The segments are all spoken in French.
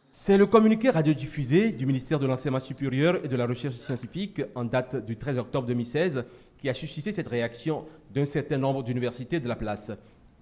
C'est le communiqué radiodiffusé du ministère de l'Enseignement supérieur et de la Recherche scientifique en date du 13 octobre 2016 qui a suscité cette réaction d'un certain nombre d'universités de la place.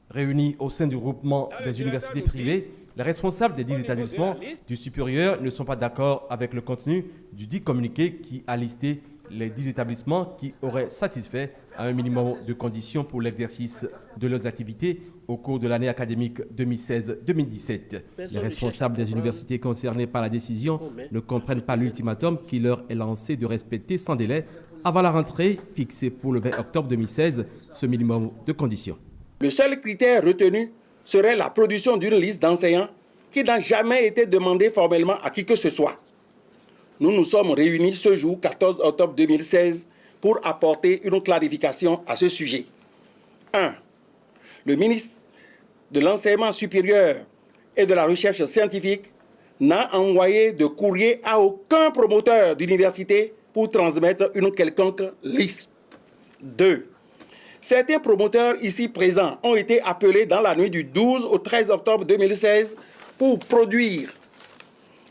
Réunis au sein du groupement des universités privées, les responsables des 10 établissements du supérieur ne sont pas d'accord avec le contenu du dit communiqué qui a listé les 10 établissements qui auraient satisfait à un minimum de conditions pour l'exercice de leurs activités au cours de l'année académique 2016-2017. Les responsables des universités concernées par la décision ne comprennent pas l'ultimatum qui leur est lancé de respecter sans délai, avant la rentrée fixée pour le 20 octobre 2016, ce minimum de conditions. Le seul critère retenu serait la production d'une liste d'enseignants qui n'a jamais été demandée formellement à qui que ce soit. Nous nous sommes réunis ce jour, 14 octobre 2016, pour apporter une clarification à ce sujet. 1. Le ministre de l'Enseignement supérieur et de la Recherche scientifique n'a envoyé de courrier à aucun promoteur d'université pour transmettre une quelconque liste. 2. Certains promoteurs ici présents ont été appelés dans la nuit du 12 au 13 octobre 2016 pour produire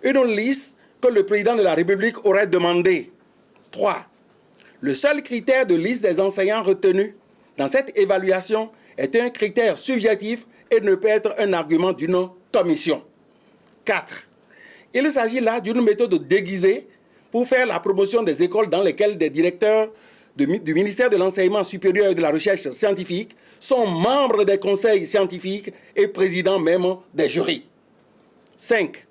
une liste que le président de la République aurait demandé. 3. Le seul critère de liste des enseignants retenu dans cette évaluation est un critère subjectif et ne peut être un argument d'une commission. 4. Il s'agit là d'une méthode déguisée pour faire la promotion des écoles dans lesquelles des directeurs du ministère de l'Enseignement supérieur et de la Recherche scientifique sont membres des conseils scientifiques et présidents même des jurys. 5.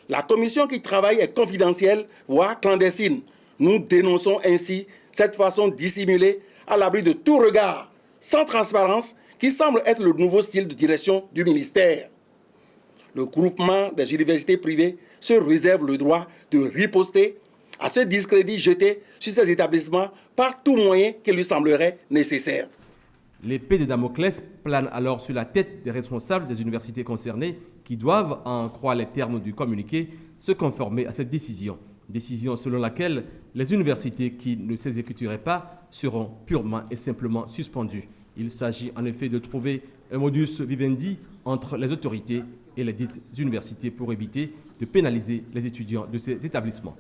La commission qui travaille est confidentielle, voire clandestine. Nous dénonçons ainsi cette façon dissimulée, à l'abri de tout regard, sans transparence, qui semble être le nouveau style de direction du ministère. Le groupement des universités privées se réserve le droit de riposter à ce discrédit jeté sur ces établissements par tout moyen qui lui semblerait nécessaire. L'épée de Damoclès plane alors sur la tête des responsables des universités concernées qui doivent, en croire les termes du communiqué, se conformer à cette décision. Décision selon laquelle les universités qui ne s'exécuteraient pas seront purement et simplement suspendues. Il s'agit en effet de trouver un modus vivendi entre les autorités et les dites universités pour éviter de pénaliser les étudiants de ces établissements.